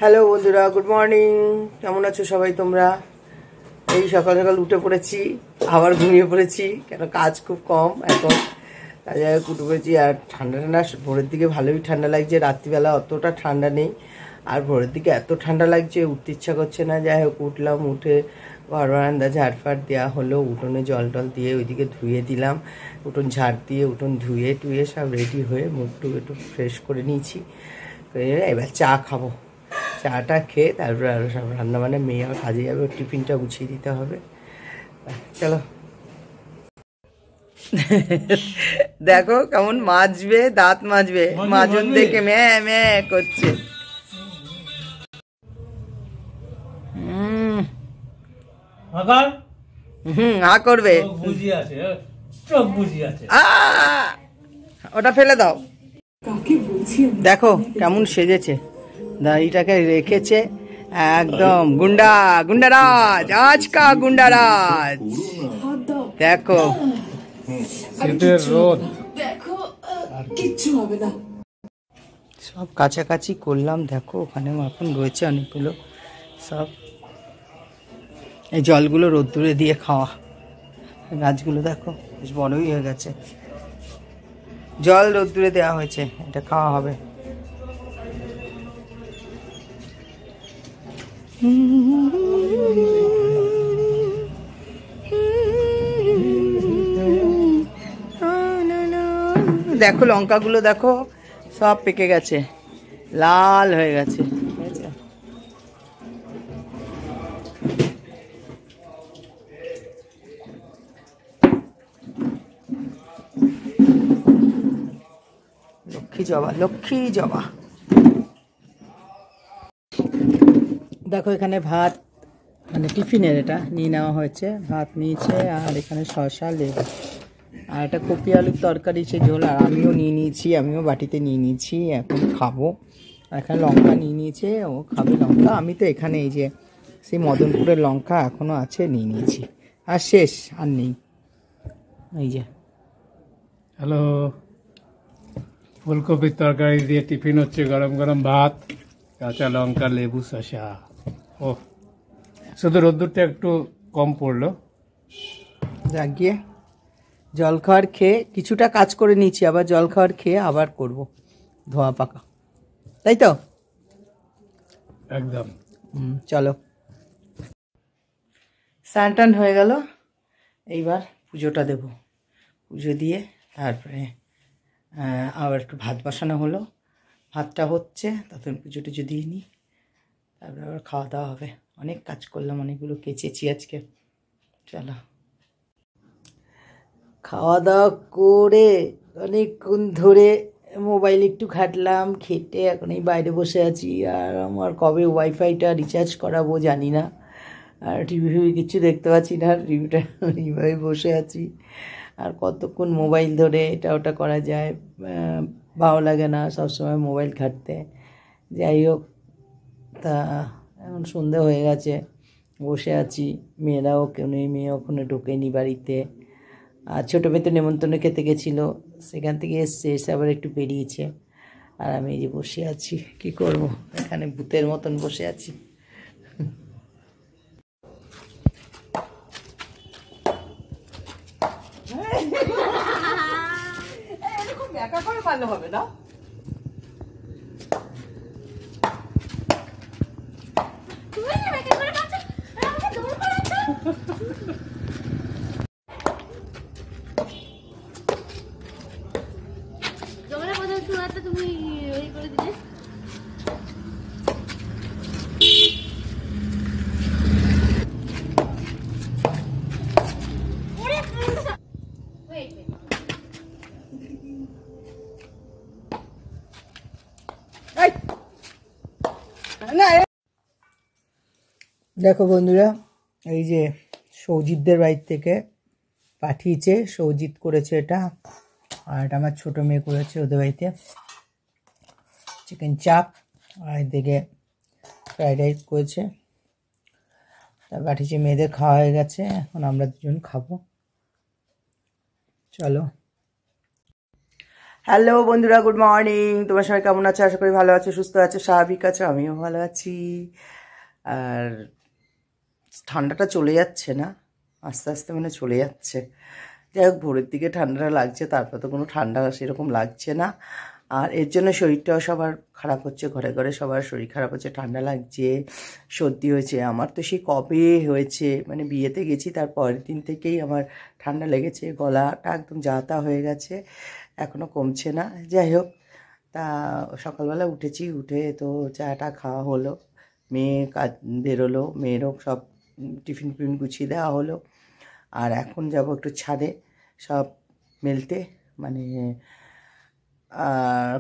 Hello বন্ধুরা, good morning. কেমন আছো সবাই তোমরা? এই সকাল সকাল উঠে পড়েছি, আবার ঘুমিয়ে পড়েছি, কেন কাজ খুব কম এখন। তাই যাই হোক উঠে পড়েছি। আর ঠান্ডা ঠান্ডা ভোরের দিকে ভালোই ঠান্ডা লাগছে, রাত্রিবেলা অতটা ঠান্ডা নেই। আর ভোরের দিকে এত ঠান্ডা লাগছে, উঠতে ইচ্ছা করছে না। যাই হোক উঠলাম, উঠে ঘর বারান্দা ঝাড়ফাড় দেওয়া হলো, উঠোনে জল টল দিয়ে ওইদিকে ধুয়ে দিলাম, উঠোন ঝাড় দিয়ে উঠোন ধুয়ে টুয়ে সব রেডি হয়ে মুখ টুক একটু ফ্রেশ করে নিয়েছি। এবার চা খাবো। চাটা খেয়ে তারপরে আরও সব রান্না মানে মেয়ে আর কাজে যাবে, টিফিনটা গুছিয়ে দিতে হবে। চলো দেখো কেমন মাজবে, দাঁত মাজবে, মাজন দেখে ম্যাঁ ম্যাঁ করছে। হা করবে, ওটা ফেলে দাও। দেখো কেমন সেজেছে, দাড়িটাকে রেখেছে একদম গুন্ডা, গুন্ডারাজ, আজকা গুন্ডারাজ। দেখো সব কাছাকাছি করলাম। দেখো ওখানে এখন রয়েছে অনেকগুলো সব। এই জলগুলো রোদ্দুরে দিয়ে খাওয়া, গাছগুলো দেখো বেশ বড়ই হয়ে গেছে, জল রোদ্দুরে দেওয়া হয়েছে, এটা খাওয়া হবে। দেখো লঙ্কাগুলো দেখো সব পেকে গেছে, লাল হয়ে গেছে। লক্ষ্মী জবা, লক্ষ্মী জবা। দেখো এখানে ভাত, মানে টিফিনের এটা নিয়ে নেওয়া হয়েছে, ভাত নিয়েছে, আর এখানে শসা, লেবু, আর একটা কপি আলুর তরকারি সে ঝোল, আর আমিও নিয়ে নিয়েছি, আমিও বাটিতে নিয়ে নিয়েছি, এখন খাবো। এখানে লঙ্কা নিয়ে নিয়েছে, ও খাবে লঙ্কা। আমি তো এখানে এই যে সেই মদনপুরের লঙ্কা এখনও আছে, নিয়ে নিয়েছি, আর শেষ আর নেই। এই যে হ্যালো, ফুলকপির তরকারি দিয়ে টিফিন হচ্ছে, গরম গরম ভাত, কাঁচা লঙ্কা, লেবু, শসা। ও শুধু রোদ্দুরটা একটু কম পড়লো। গিয়ে জল খাওয়ার খেয়ে কিছুটা কাজ করে নিয়েছি, আবার জল খাওয়ার খেয়ে আবার করব ধোয়া পাকা, তাই তো? একদম। চলো, স্নান টান হয়ে গেল, এইবার পুজোটা দেব। পুজো দিয়ে তারপরে আবার একটু ভাত বসানো হলো, ভাতটা হচ্ছে, তখন পুজো টুজো দিয়ে নিই, তারপরে আবার খাওয়া দাওয়া হবে। অনেক কাজ করলাম, অনেকগুলো কেচেছি আজকে। চলো, খাওয়া দাওয়া করে অনেকক্ষণ ধরে মোবাইল একটু ঘাটলাম, খেটে এখন এই বাইরে বসে আছি। আর আমার কবে ওয়াইফাইটা রিচার্জ করাবো জানি না, আর টিভি ফিভি কিছু দেখতে পাচ্ছি না, টিভিটা এইভাবে বসে আছি। আর কতক্ষণ মোবাইল ধরে এটা ওটা করা যায়, ভালো লাগে না সবসময় মোবাইল ঘাঁটতে। যাই হোক, তা এখন সন্ধে হয়ে গেছে, বসে আছি, মেয়েরাও কেউ নেই, মেয়ে ওখানে ঢোকেনি বাড়িতে। আর ছোটো মেয়ে তো নেমন্তন্ন খেতে গেছিলো, সেখান থেকে এসছে, এসে আবার একটু বেরিয়েছে। আর আমি এই যে বসে আছি, কি করব, এখানে ভূতের মতন বসে আছি। এরকম একা করে ভালো হবে না। তুমি ওই করে দিলে দেখো বন্ধুরা, এই যে সৌজিতদের বাড়ি থেকে পাঠিয়েছে, সৌজিত করেছে এটা, আর এটা আমার ছোটো মেয়ে করেছে ওদের বাড়িতে, চিকেন চাপ, আর এদিকে ফ্রাইড রাইস করেছে। তা পাঠিয়েছে, মেয়েদের খাওয়া হয়ে গেছে, এখন আমরা দুজন খাবো। চলো, হ্যালো বন্ধুরা, গুড মর্নিং। তোমার সবাই কেমন আছো? আশা করি ভালো আছো, সুস্থ আছো, স্বাভাবিক আছো। আমিও ভালো আছি। আর ঠান্ডাটা চলে যাচ্ছে না, আস্তে আস্তে মানে চলে যাচ্ছে। যাই হোক, ভোরের দিকে ঠান্ডাটা লাগছে, তারপর তো কোনো ঠান্ডা সেরকম লাগছে না। আর এর জন্য শরীরটাও সবার খারাপ হচ্ছে, ঘরে ঘরে সবার শরীর খারাপ হচ্ছে, ঠান্ডা লাগছে, সর্দি হয়েছে। আমার তো সেই কবে হয়েছে, মানে বিয়েতে গেছি তার পরের দিন থেকেই আমার ঠান্ডা লেগেছে, গলাটা একদম যা হয়ে গেছে, এখনও কমছে না। যাই হোক, তা সকালবেলা উঠেছি, উঠে তো চাটা খাওয়া হলো, মেয়ে কাজ বেরোলো, মেয়েরও সব টিফিন টিফিন গুছিয়ে দেওয়া হলো। আর এখন যাব একটু ছাদে সব মেলতে, মানে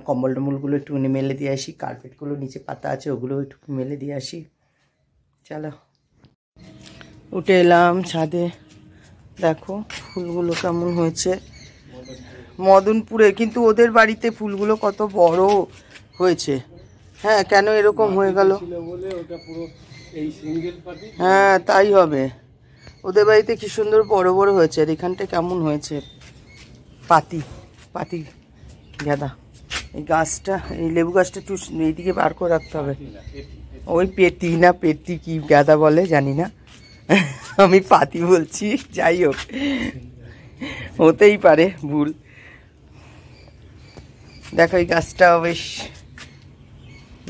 কম্বল টম্বলগুলো একটুখানি মেলে দিয়ে আসি, কার্পেটগুলো নিচে পাতা আছে ওগুলো একটু মেলে দিয়ে আসি। চলো, উঠে এলাম ছাদে। দেখো ফুলগুলো কেমন হয়েছে মদনপুরে, কিন্তু ওদের বাড়িতে ফুলগুলো কত বড় হয়েছে। হ্যাঁ, কেন এরকম হয়ে গেল? হ্যাঁ, তাই হবে। ওদের বাড়িতে কি সুন্দর বড় বড় হয়েছে, আর এখানটা কেমন হয়েছে পাতি পাতি গাঁদা। এই গাছটা, এই লেবু গাছটা একটু এইদিকে বার করে রাখতে হবে। ওই পেটি না পেটি কি গাঁদা বলে জানি না, আমি পাতি বলছি। যাই হোক, হতেই পারে ভুল। দেখো এই গাছটা বেশ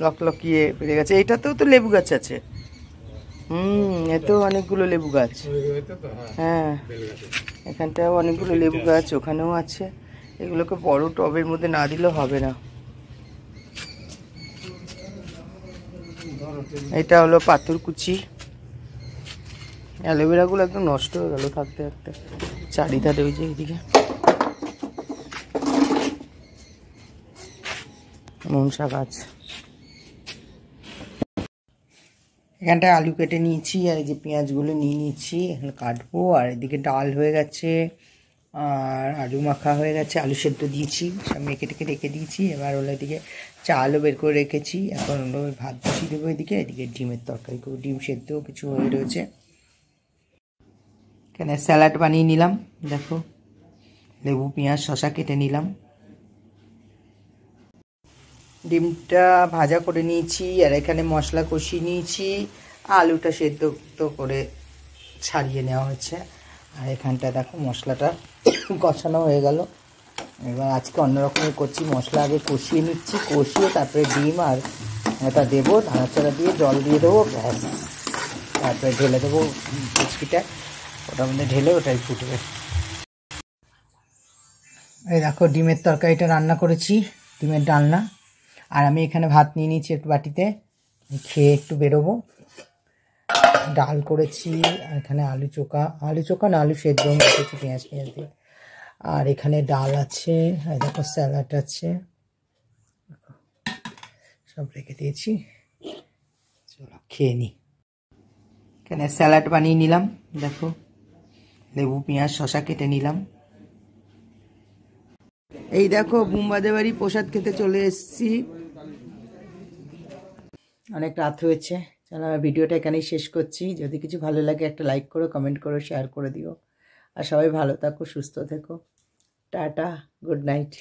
লকলকিয়ে বেড়ে গেছে। এইটাতেও তো লেবু গাছ আছে। এতেও অনেকগুলো লেবু গাছ। হ্যাঁ, এখানটাও অনেকগুলো লেবু গাছ, ওখানেও আছে। এগুলোকে বড় টবের মধ্যে না দিলেও হবে না। এটা হলো পাথরকুচি। অ্যালোভেরাগুলো একদম নষ্ট হয়ে গেল থাকতে থাকতে, চারিধারে। ওই যে এইদিকে মনসা গাছ। এখানটায় আলু কেটে নিয়েছি, আর এই যে পেঁয়াজগুলো নিয়ে নিচ্ছি, এখানে কাটবো। আর এদিকে ডাল হয়ে গেছে, আর আলু মাখা হয়ে গেছে, আলু সেদ্ধ দিয়েছি, সব মেখে টেকে রেখে দিয়েছি। এবার হলো এদিকে চালও বের করে রেখেছি, এখন হলো ভাত বসিয়ে দেবো। এদিকে এদিকে ডিমের তরকারি করবো, ডিম সেদ্ধ কিছু হয়ে রয়েছে। এখানে স্যালাড বানিয়ে নিলাম, দেখো লেবু পেঁয়াজ শসা কেটে নিলাম। ডিমটা ভাজা করে নিয়েছি, আর এখানে মশলা কষিয়ে নিয়েছি, আলুটা সেদ্ধ তো করে ছাড়িয়ে নেওয়া হচ্ছে। আর এখানটা দেখো মশলাটা কষানো হয়ে গেল। এবার আজকে অন্যরকমের করছি, মশলা আগে কষিয়ে নিচ্ছি, কষিয়ে তারপরে ডিম আর এটা দেবো, নাড়াচাড়া দিয়ে জল দিয়ে দেবো, ব্যাস। তারপরে ঢেলে দেবো কুচকিটা, ওটার মধ্যে ঢেলে ওটাই ফুটবে। এই দেখো ডিমের তরকারিটা রান্না করেছি, ডিমের ডালনা। আর আমি এখানে ভাত নিয়ে নিয়েছি একটু বাটিতে, খেয়ে একটু বেরোবো। ডাল করেছি, আর এখানে আলু চোখা না আলু সেদ্ধ রেখেছি পেঁয়াজ দিয়ে। আর এখানে ডাল আছে, আর দেখো স্যালাড আছে, সব রেখে দিয়েছি। চলো খেয়ে নিই। এখানে স্যালাড বানিয়ে নিলাম, দেখো লেবু পেঁয়াজ শসা কেটে নিলাম। এই দেখো বুম্বাদের বাড়ি প্রসাদ খেতে চলে এসেছি, অনেক রাত হয়েছে। চলো আমি ভিডিওটা এখানেই শেষ করছি। যদি কিছু ভালো লাগে একটা লাইক করো, কমেন্ট করো, শেয়ার করে দিও। আর সবাই ভালো থাকো, সুস্থ থেকো। Tata, good night.